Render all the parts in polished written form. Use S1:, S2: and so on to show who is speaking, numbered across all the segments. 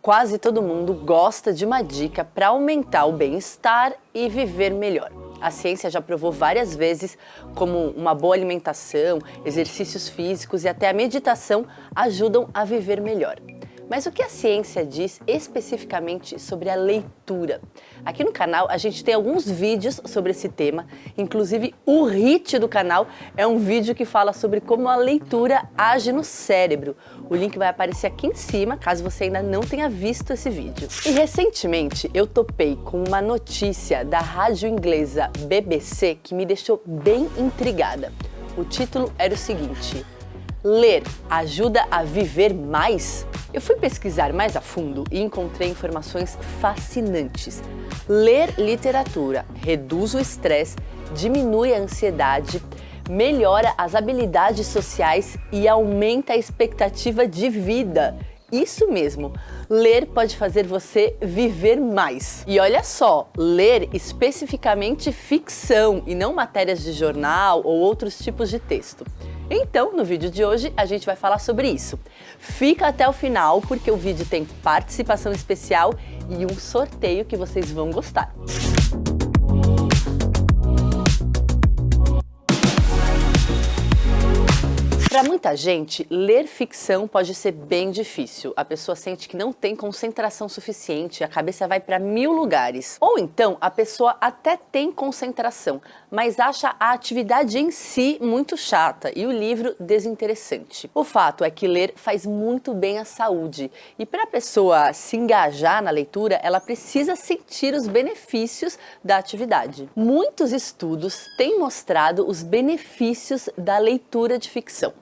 S1: Quase todo mundo gosta de uma dica para aumentar o bem-estar e viver melhor. A ciência já provou várias vezes como uma boa alimentação, exercícios físicos e até a meditação ajudam a viver melhor. Mas o que a ciência diz especificamente sobre a leitura? Aqui no canal a gente tem alguns vídeos sobre esse tema, inclusive o hit do canal é um vídeo que fala sobre como a leitura age no cérebro. O link vai aparecer aqui em cima, caso você ainda não tenha visto esse vídeo. E recentemente eu topei com uma notícia da rádio inglesa BBC que me deixou bem intrigada. O título era o seguinte: ler ajuda a viver mais? Eu fui pesquisar mais a fundo e encontrei informações fascinantes. Ler literatura reduz o estresse, diminui a ansiedade, melhora as habilidades sociais e aumenta a expectativa de vida. Isso mesmo, ler pode fazer você viver mais. E olha só, ler especificamente ficção e não matérias de jornal ou outros tipos de texto. Então, no vídeo de hoje, a gente vai falar sobre isso. Fica até o final, porque o vídeo tem participação especial e um sorteio que vocês vão gostar. Para muita gente, ler ficção pode ser bem difícil. A pessoa sente que não tem concentração suficiente, a cabeça vai para 1000 lugares. Ou então, a pessoa até tem concentração, mas acha a atividade em si muito chata e o livro desinteressante. O fato é que ler faz muito bem à saúde e para a pessoa se engajar na leitura, ela precisa sentir os benefícios da atividade. Muitos estudos têm mostrado os benefícios da leitura de ficção.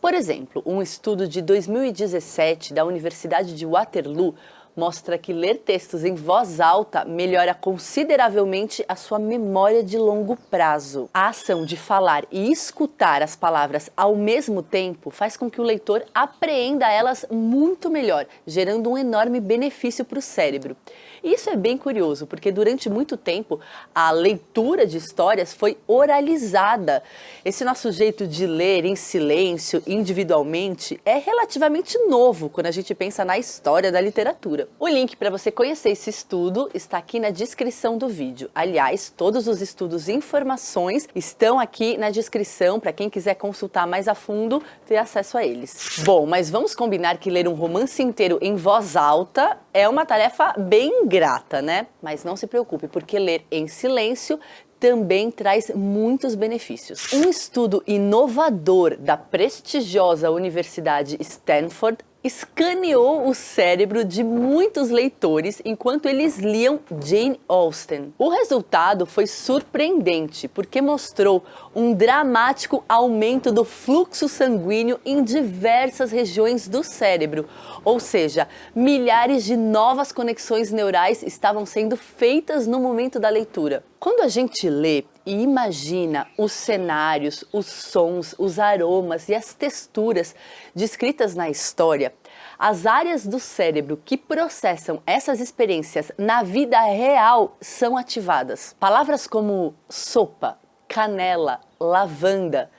S1: Por exemplo, um estudo de 2017 da Universidade de Waterloo mostra que ler textos em voz alta melhora consideravelmente a sua memória de longo prazo. A ação de falar e escutar as palavras ao mesmo tempo faz com que o leitor apreenda elas muito melhor, gerando um enorme benefício para o cérebro. E isso é bem curioso, porque durante muito tempo a leitura de histórias foi oralizada. Esse nosso jeito de ler em silêncio, individualmente, é relativamente novo quando a gente pensa na história da literatura. O link para você conhecer esse estudo está aqui na descrição do vídeo. Aliás, todos os estudos e informações estão aqui na descrição para quem quiser consultar mais a fundo, ter acesso a eles. Bom, mas vamos combinar que ler um romance inteiro em voz alta é uma tarefa bem ingrata, né? Mas não se preocupe, porque ler em silêncio também traz muitos benefícios. Um estudo inovador da prestigiosa Universidade Stanford escaneou o cérebro de muitos leitores enquanto eles liam Jane Austen. O resultado foi surpreendente, porque mostrou um dramático aumento do fluxo sanguíneo em diversas regiões do cérebro, ou seja, milhares de novas conexões neurais estavam sendo feitas no momento da leitura. Quando a gente lê e imagina os cenários, os sons, os aromas e as texturas descritas na história, as áreas do cérebro que processam essas experiências na vida real são ativadas. Palavras como sopa, canela, lavanda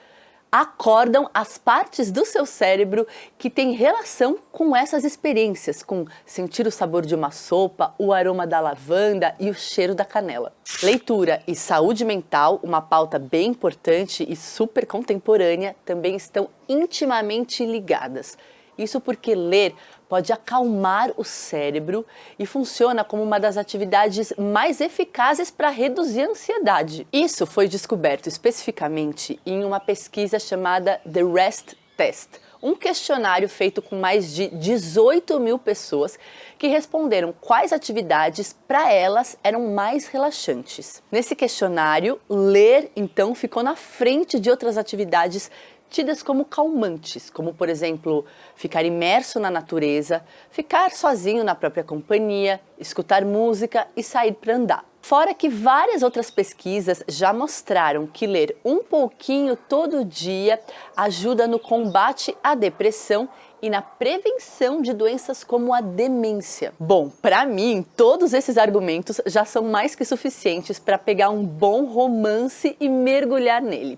S1: acordam as partes do seu cérebro que têm relação com essas experiências, com sentir o sabor de uma sopa, o aroma da lavanda e o cheiro da canela. Leitura e saúde mental, uma pauta bem importante e super contemporânea, também estão intimamente ligadas. Isso porque ler pode acalmar o cérebro e funciona como uma das atividades mais eficazes para reduzir a ansiedade. Isso foi descoberto especificamente em uma pesquisa chamada The Rest Test, um questionário feito com mais de 18 mil pessoas que responderam quais atividades para elas eram mais relaxantes. Nesse questionário, ler então ficou na frente de outras atividades tidas como calmantes, como por exemplo, ficar imerso na natureza, ficar sozinho na própria companhia, escutar música e sair para andar. Fora que várias outras pesquisas já mostraram que ler um pouquinho todo dia ajuda no combate à depressão e na prevenção de doenças como a demência. Bom, para mim, todos esses argumentos já são mais que suficientes para pegar um bom romance e mergulhar nele.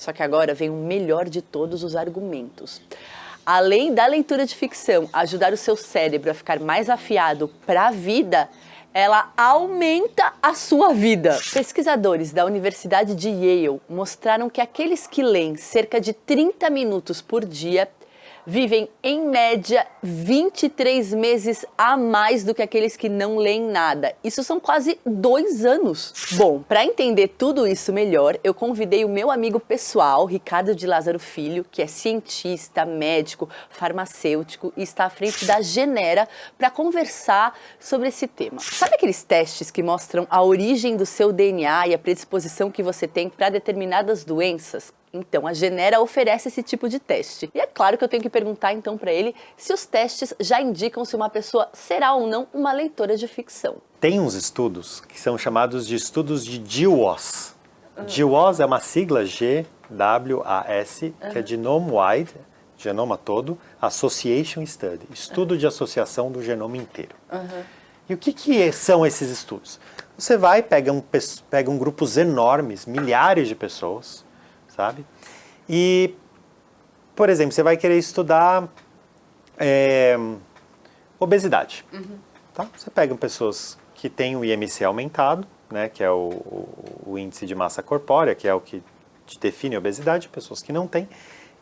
S1: Só que agora vem o melhor de todos os argumentos. além da leitura de ficção ajudar o seu cérebro a ficar mais afiado para a vida, ela aumenta a sua vida. Pesquisadores da Universidade de Yale mostraram que aqueles que leem cerca de 30 minutos por dia vivem, em média, 23 meses a mais do que aqueles que não leem nada. Isso são quase 2 anos. Bom, para entender tudo isso melhor, eu convidei o meu amigo pessoal, Ricardo de Lázaro Filho, que é cientista, médico, farmacêutico e está à frente da Genera, para conversar sobre esse tema. Sabe aqueles testes que mostram a origem do seu DNA e a predisposição que você tem para determinadas doenças? Então, a Genera oferece esse tipo de teste. E é claro que eu tenho que perguntar então para ele se os testes já indicam se uma pessoa será ou não uma leitora de ficção.
S2: Tem uns estudos que são chamados de estudos de GWAS. GWAS é uma sigla G-W-A-S, que é Genome-Wide, genoma todo, Association Study, estudo de associação do genoma inteiro. E o que são esses estudos? Você vai, pegam grupos enormes, milhares de pessoas, sabe? E, por exemplo, você vai querer estudar obesidade. Tá? Você pega pessoas que têm o IMC aumentado, né, que é o índice de massa corpórea, que é o que define a obesidade, pessoas que não têm.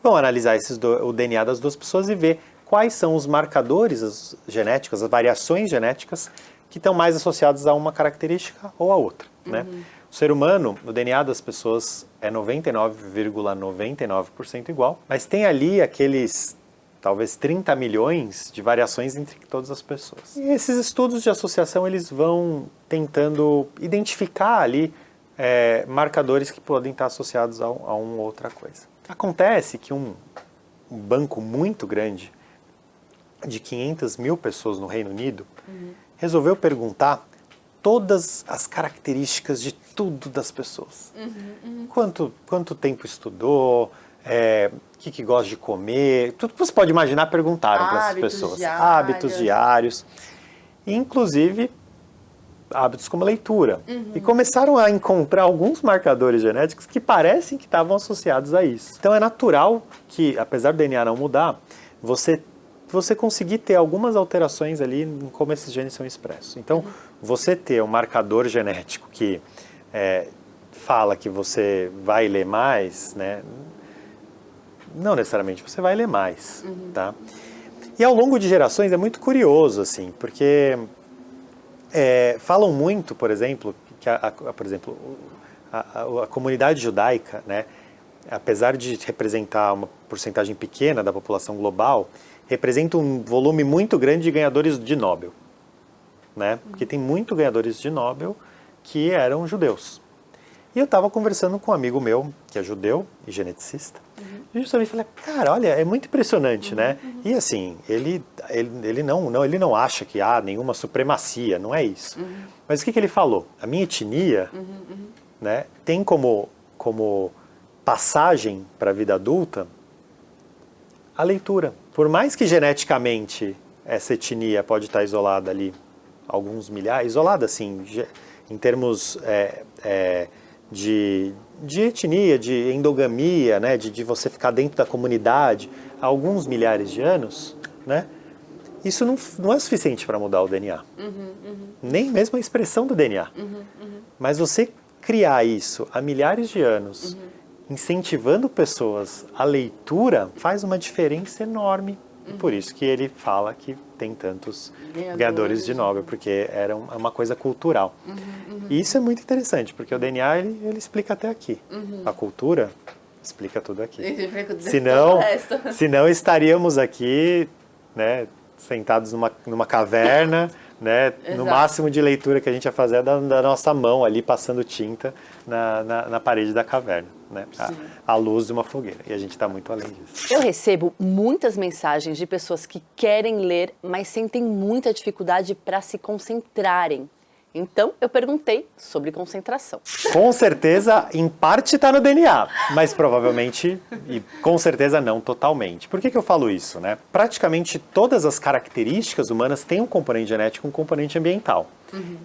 S2: Vão analisar o DNA das duas pessoas e ver quais são os marcadores genéticos, as variações genéticas que estão mais associadas a uma característica ou a outra, né? O ser humano, o DNA das pessoas é 99,99% igual, mas tem ali aqueles, talvez 30 milhões de variações entre todas as pessoas. E esses estudos de associação, eles vão tentando identificar ali marcadores que podem estar associados a uma outra coisa. Acontece que um banco muito grande, de 500 mil pessoas no Reino Unido, resolveu perguntar todas as características de tudo das pessoas. Quanto tempo estudou, o que gosta de comer, tudo que você pode imaginar perguntaram para essas pessoas. Hábitos diários. Inclusive, hábitos como leitura. E começaram a encontrar alguns marcadores genéticos que parecem que estavam associados a isso. Então é natural que, apesar do DNA não mudar, você conseguir ter algumas alterações ali em como esses genes são expressos. Então, você ter um marcador genético que fala que você vai ler mais, né? Não necessariamente você vai ler mais, tá? E ao longo de gerações é muito curioso, assim, porque falam muito, por exemplo, que a comunidade judaica, né, apesar de representar uma porcentagem pequena da população global, representa um volume muito grande de ganhadores de Nobel, né? Porque tem muitos ganhadores de Nobel que eram judeus. E eu estava conversando com um amigo meu, que é judeu e geneticista, e justamente falei, cara, olha, é muito impressionante, né? E assim, ele não acha que há nenhuma supremacia, não é isso. Mas o que ele falou? A minha etnia, né, tem como passagem para a vida adulta a leitura. Por mais que geneticamente essa etnia pode estar isolada ali, alguns milhares, isolada assim, em termos de etnia, de endogamia, né, de você ficar dentro da comunidade há alguns milhares de anos, né, isso não é suficiente para mudar o DNA. Nem mesmo a expressão do DNA. Mas você criar isso há milhares de anos, incentivando pessoas à leitura, faz uma diferença enorme. Por isso que ele fala que tem tantos ganhadores de Nobel, porque é uma coisa cultural. E isso é muito interessante, porque o DNA ele explica até aqui. A cultura explica tudo aqui. Senão estaríamos aqui, né, sentados numa caverna, né, no máximo de leitura que a gente ia fazer é da nossa mão ali, passando tinta na parede da caverna, né, à luz de uma fogueira. E a gente está muito além disso.
S1: Eu recebo muitas mensagens de pessoas que querem ler, mas sentem muita dificuldade para se concentrarem. Então, eu perguntei sobre concentração.
S2: Com certeza, em parte está no DNA, mas provavelmente, e com certeza não totalmente. Por que eu falo isso, né? Praticamente todas as características humanas têm um componente genético e um componente ambiental.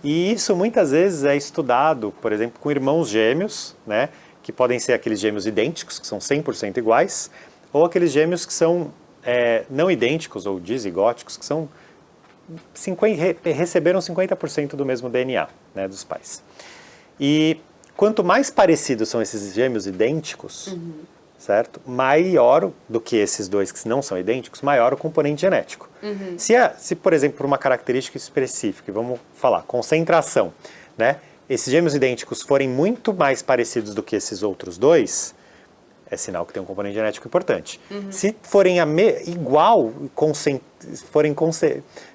S2: E isso muitas vezes é estudado, por exemplo, com irmãos gêmeos, né? Que podem ser aqueles gêmeos idênticos, que são 100% iguais, ou aqueles gêmeos que são não idênticos ou dizigóticos, que são receberam 50% do mesmo DNA, né, dos pais. E quanto mais parecidos são esses gêmeos idênticos, certo? Maior do que esses dois que não são idênticos, maior o componente genético. Se, por exemplo, por uma característica específica, vamos falar, concentração, né? Esses gêmeos idênticos forem muito mais parecidos do que esses outros dois, é sinal que tem um componente genético importante. Se forem igual, forem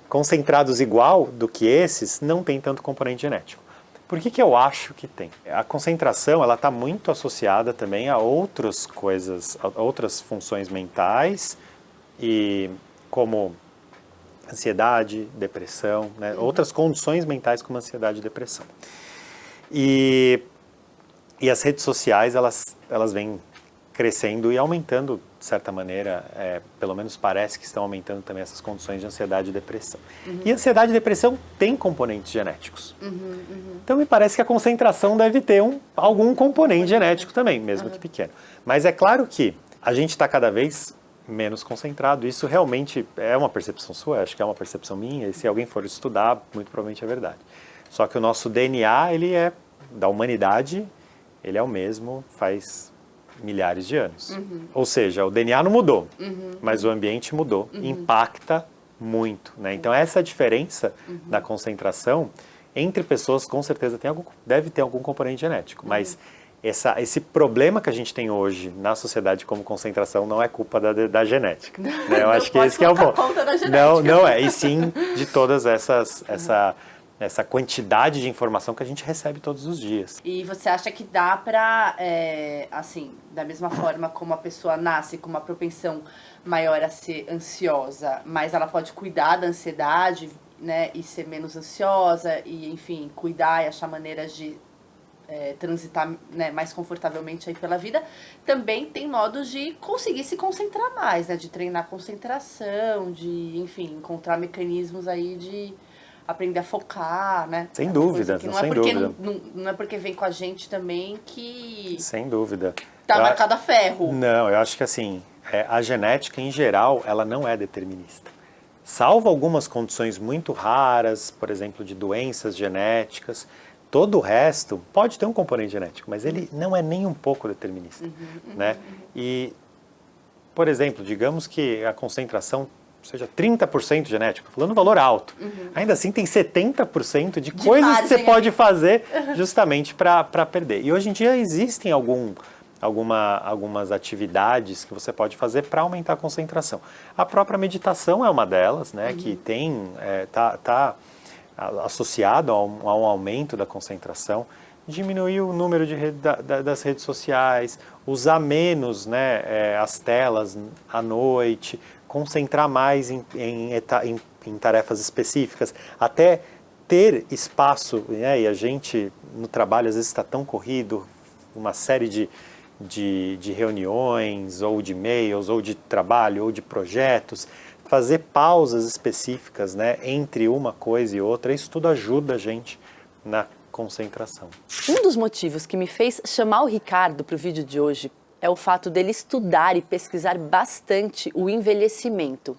S2: concentrados igual do que esses, não tem tanto componente genético. Por que eu acho que tem? A concentração, ela está muito associada também a outras coisas, a outras funções mentais, e como ansiedade, depressão, né? Outras condições mentais como ansiedade e depressão. E as redes sociais, elas vêm crescendo e aumentando, de certa maneira, pelo menos parece que estão aumentando também essas condições de ansiedade e depressão. E ansiedade e depressão têm componentes genéticos. Então me parece que a concentração deve ter algum componente genético também, mesmo que pequeno. Mas é claro que a gente está cada vez menos concentrado. Isso realmente é uma percepção sua, acho que é uma percepção minha, e se alguém for estudar, muito provavelmente é verdade. Só que o nosso DNA, ele é da humanidade, ele é o mesmo faz milhares de anos. Ou seja, o DNA não mudou, mas o ambiente mudou, impacta muito, né? Então essa diferença da concentração entre pessoas com certeza deve ter algum componente genético, mas esse problema que a gente tem hoje na sociedade como concentração não é culpa da genética. Né? Eu acho que esse que é o ponto. Não é, e sim de todas essa quantidade de informação que a gente recebe todos os dias.
S1: E você acha que dá pra, assim, da mesma forma como a pessoa nasce com uma propensão maior a ser ansiosa, mas ela pode cuidar da ansiedade, né, e ser menos ansiosa, e, enfim, cuidar e achar maneiras de transitar, né, mais confortavelmente aí pela vida, também tem modos de conseguir se concentrar mais, né, de treinar concentração, de, enfim, encontrar mecanismos aí de aprender a focar, né?
S2: Sem dúvida, sem dúvida.
S1: Não é porque vem com a gente também que...
S2: Sem dúvida.
S1: Tá marcado a ferro.
S2: Não, eu acho que assim, a genética em geral, ela não é determinista. Salvo algumas condições muito raras, por exemplo, de doenças genéticas, todo o resto pode ter um componente genético, mas ele não é nem um pouco determinista, né? E, por exemplo, digamos que a concentração seja 30% genético, falando um valor alto. Ainda assim tem 70% de coisas que você pode fazer justamente para perder. E hoje em dia existem algumas atividades que você pode fazer para aumentar a concentração. A própria meditação é uma delas, né, que tá associado a um aumento da concentração. Diminuir o número das redes sociais, usar menos, né, as telas à noite, concentrar mais em tarefas específicas, até ter espaço, né, e a gente no trabalho às vezes está tão corrido, uma série de reuniões, ou de e-mails, ou de trabalho, ou de projetos, fazer pausas específicas, né, entre uma coisa e outra, isso tudo ajuda a gente na concentração.
S1: Um dos motivos que me fez chamar o Ricardo para o vídeo de hoje é o fato dele estudar e pesquisar bastante o envelhecimento.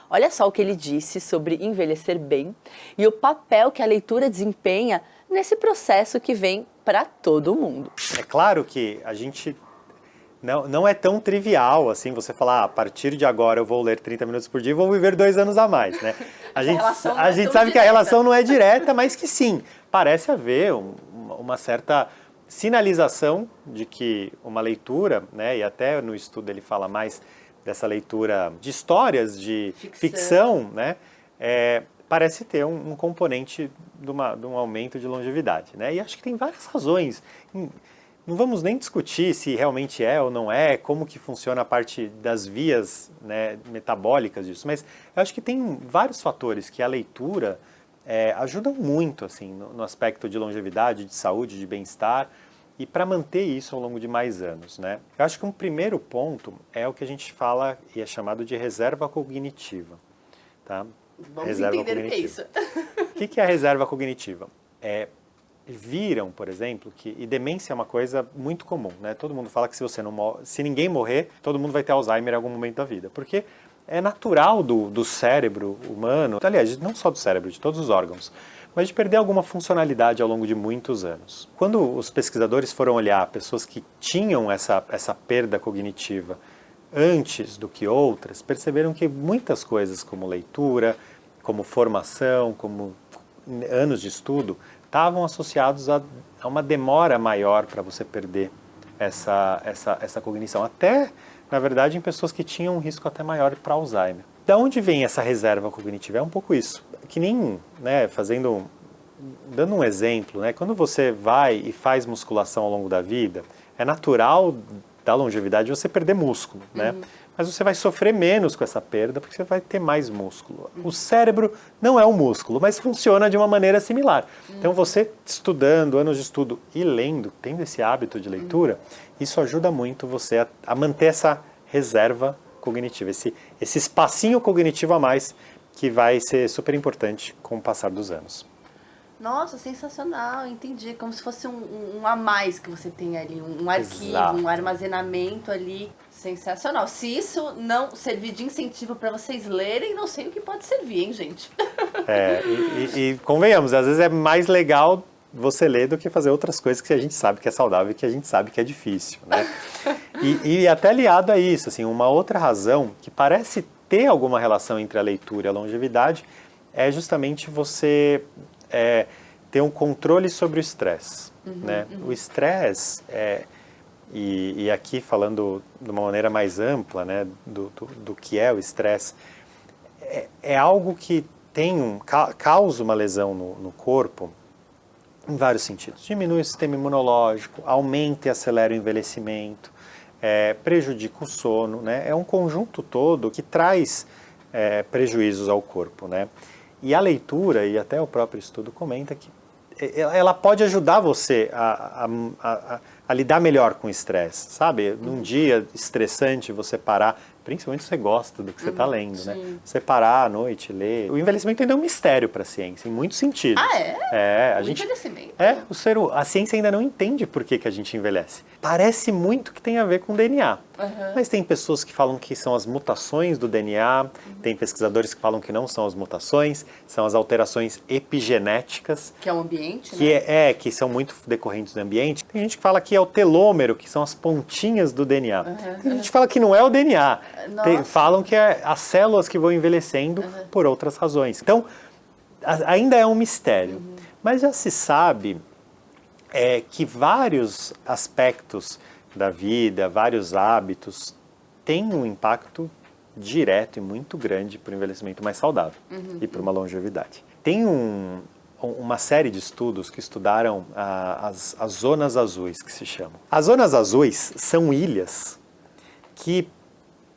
S1: Olha só o que ele disse sobre envelhecer bem e o papel que a leitura desempenha nesse processo que vem para todo mundo.
S2: É claro que a gente não é tão trivial assim você falar, a partir de agora eu vou ler 30 minutos por dia e vou viver 2 anos a mais, né? A gente sabe que a relação não é direta, mas que sim, parece haver uma certa sinalização de que uma leitura, né, e até no estudo ele fala mais dessa leitura de histórias, de ficção, né, parece ter um componente de um aumento de longevidade, né? E acho que tem várias razões. Não vamos nem discutir se realmente é ou não é, como que funciona a parte das vias, né, metabólicas disso, mas eu acho que tem vários fatores que a leitura ajudam muito assim, no aspecto de longevidade, de saúde, de bem-estar, e para manter isso ao longo de mais anos, né? Eu acho que um primeiro ponto é o que a gente fala e é chamado de reserva cognitiva. Tá?
S1: Vamos entender o que é isso.
S2: O que é a reserva cognitiva? Viram, por exemplo, e demência é uma coisa muito comum, né? Todo mundo fala que se ninguém morrer, todo mundo vai ter Alzheimer em algum momento da vida, porque é natural do cérebro humano, aliás, não só do cérebro, de todos os órgãos, mas de perder alguma funcionalidade ao longo de muitos anos. Quando os pesquisadores foram olhar pessoas que tinham essa perda cognitiva antes do que outras, perceberam que muitas coisas como leitura, como formação, como anos de estudo, estavam associados a uma demora maior para você perder essa cognição. Até, na verdade, em pessoas que tinham um risco até maior para Alzheimer. Da onde vem essa reserva cognitiva? É um pouco isso. Que nem, né, dando um exemplo, né, quando você vai e faz musculação ao longo da vida, é natural da longevidade você perder músculo, né? Mas você vai sofrer menos com essa perda porque você vai ter mais músculo. O cérebro não é um músculo, mas funciona de uma maneira similar. Então você estudando, anos de estudo e lendo, tendo esse hábito de leitura, isso ajuda muito você a manter essa reserva cognitiva, esse espacinho cognitivo a mais que vai ser super importante com o passar dos anos.
S1: Nossa, sensacional, entendi. Como se fosse um a mais que você tem ali, um arquivo,
S2: Exato.
S1: um armazenamento ali. Sensacional. Se isso não servir de incentivo para vocês lerem, não sei o que pode servir, hein, gente?
S2: E convenhamos, às vezes é mais legal você ler do que fazer outras coisas que a gente sabe que é saudável e que a gente sabe que é difícil, né? E até aliado a isso, assim, uma outra razão que parece ter alguma relação entre a leitura e a longevidade é justamente você ter um controle sobre o estresse, né? O estresse e aqui falando de uma maneira mais ampla, né, do que é o estresse, é algo que causa uma lesão no corpo em vários sentidos. Diminui o sistema imunológico, aumenta e acelera o envelhecimento, prejudica o sono, né? É um conjunto todo que traz prejuízos ao corpo, né? E a leitura, e até o próprio estudo comenta que ela pode ajudar você a lidar melhor com o estresse, sabe? Num dia estressante, você parar, principalmente se você gosta do que você está lendo, né? Você parar à noite, ler. O envelhecimento ainda é um mistério para a ciência, em muitos sentidos.
S1: Ah, é?
S2: O
S1: envelhecimento?
S2: A ciência ainda não entende por que a gente envelhece. Parece muito que tem a ver com DNA. Mas tem pessoas que falam que são as mutações do DNA, tem pesquisadores que falam que não são as mutações, são as alterações epigenéticas.
S1: Que é o ambiente, né?
S2: Que são muito decorrentes do ambiente. Tem gente que fala que é o telômero, que são as pontinhas do DNA. Tem gente que fala que não é o DNA. Falam que é as células que vão envelhecendo por outras razões. Então, ainda é um mistério. Mas já se sabe que vários aspectos da vida, vários hábitos, têm um impacto direto e muito grande para o envelhecimento mais saudável e para uma longevidade. Tem uma série de estudos que estudaram as zonas azuis, que se chamam. As zonas azuis são ilhas que,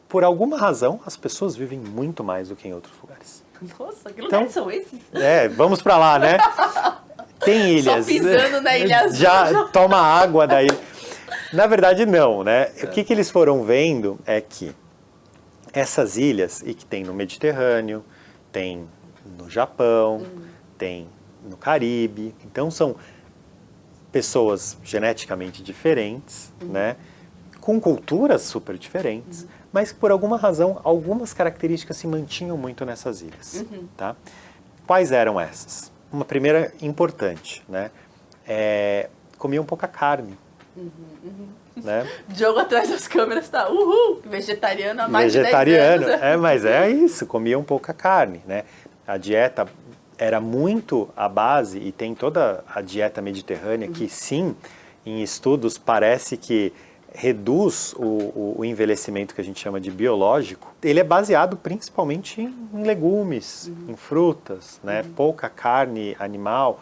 S2: por alguma razão, as pessoas vivem muito mais do que em outros lugares.
S1: Nossa, que lugares são esses?
S2: Vamos para lá, né? Tem ilhas.
S1: Só pisando na ilha azul.
S2: Já toma água da ilha. Na verdade, não, né? O que eles foram vendo é que essas ilhas, e que tem no Mediterrâneo, tem no Japão, tem no Caribe, então são pessoas geneticamente diferentes, né? Com culturas super diferentes, mas que por alguma razão, algumas características se mantinham muito nessas ilhas, tá? Quais eram essas? Uma primeira importante, né? Comiam pouca carne. Né?
S1: Diogo atrás das câmeras tá, vegetariano há mais de 10
S2: Vegetariano,
S1: anos.
S2: mas é isso, comiam pouca carne, né? A dieta era muito a base, e tem toda a dieta mediterrânea que sim, em estudos parece que reduz o envelhecimento que a gente chama de biológico. Ele é baseado principalmente em legumes, em frutas, né? Pouca carne animal,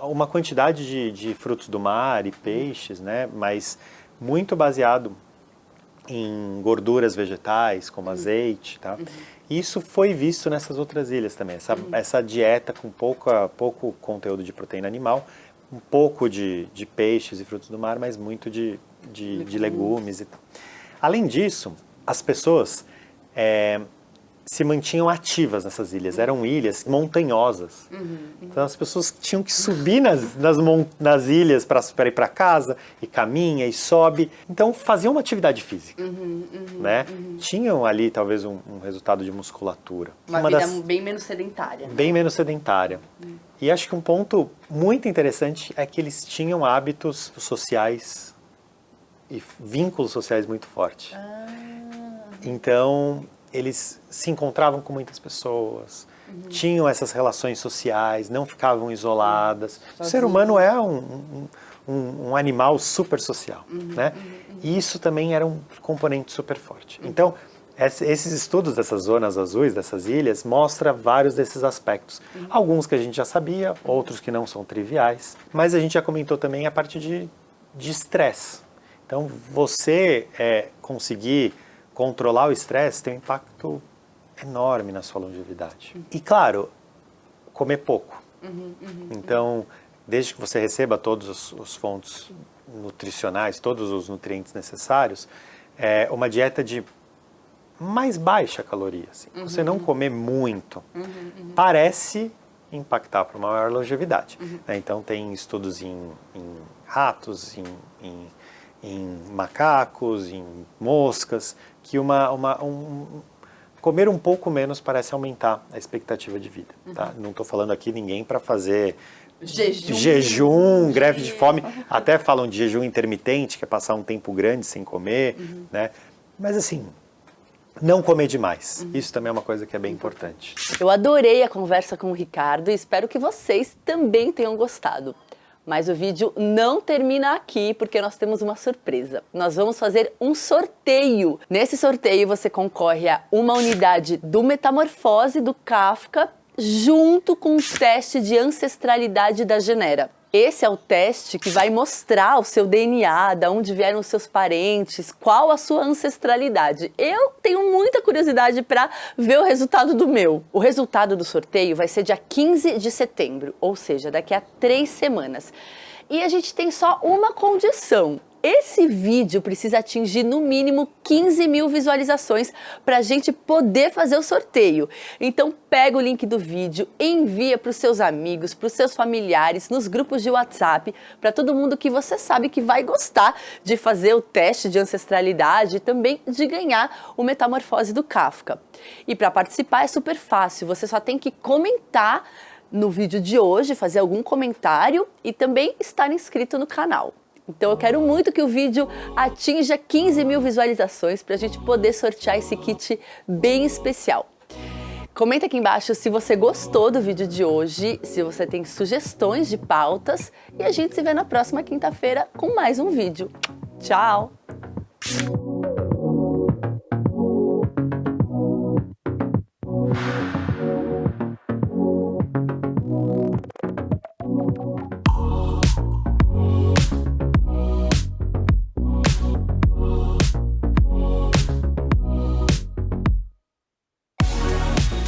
S2: uma quantidade de frutos do mar e peixes, né? Mas muito baseado em gorduras vegetais, como azeite, tá? Isso foi visto nessas outras ilhas também, essa dieta com pouco conteúdo de proteína animal, um pouco de peixes e frutos do mar, mas muito de legumes e tal. Além disso, as pessoas se mantinham ativas nessas ilhas. Eram ilhas montanhosas. Então as pessoas tinham que subir nas ilhas para ir para casa, e caminha, e sobe. Então faziam uma atividade física. Né? Tinham ali talvez um resultado de musculatura.
S1: Uma vida bem menos sedentária.
S2: Bem menos sedentária. E acho que um ponto muito interessante é que eles tinham hábitos sociais e vínculos sociais muito fortes. Então, eles se encontravam com muitas pessoas, tinham essas relações sociais, não ficavam isoladas. O ser humano é um animal super social, né? E isso também era um componente super forte. Então, esses estudos dessas zonas azuis, dessas ilhas, mostram vários desses aspectos. Alguns que a gente já sabia, outros que não são triviais. Mas a gente já comentou também a parte de estresse. Então, você conseguir controlar o estresse tem um impacto enorme na sua longevidade. E, claro, comer pouco. Então, desde que você receba todos os fontes nutricionais, todos os nutrientes necessários, uma dieta de mais baixa caloria. Assim. Você não comer muito parece impactar para uma maior longevidade. Né? Então, tem estudos em ratos, em macacos, em moscas, que comer um pouco menos parece aumentar a expectativa de vida. Tá? Não estou falando aqui ninguém para fazer jejum, greve de fome. Até falam de jejum intermitente, que é passar um tempo grande sem comer. Né? Mas assim, não comer demais. Isso também é uma coisa que é bem importante.
S1: Eu adorei a conversa com o Ricardo e espero que vocês também tenham gostado. Mas o vídeo não termina aqui, porque nós temos uma surpresa. Nós vamos fazer um sorteio. Nesse sorteio você concorre a uma unidade do Metamorfose do Kafka, junto com um teste de ancestralidade da Genera. Esse é o teste que vai mostrar o seu DNA, de onde vieram os seus parentes, qual a sua ancestralidade. Eu tenho muita curiosidade para ver o resultado do meu. O resultado do sorteio vai ser dia 15 de setembro, ou seja, daqui a 3 semanas. E a gente tem só uma condição. Esse vídeo precisa atingir no mínimo 15 mil visualizações para a gente poder fazer o sorteio. Então pega o link do vídeo, envia para os seus amigos, para os seus familiares, nos grupos de WhatsApp, para todo mundo que você sabe que vai gostar de fazer o teste de ancestralidade e também de ganhar o Metamorfose do Kafka. E para participar é super fácil, você só tem que comentar no vídeo de hoje, fazer algum comentário e também estar inscrito no canal. Então eu quero muito que o vídeo atinja 15 mil visualizações para a gente poder sortear esse kit bem especial. Comenta aqui embaixo se você gostou do vídeo de hoje, se você tem sugestões de pautas e a gente se vê na próxima quinta-feira com mais um vídeo. Tchau!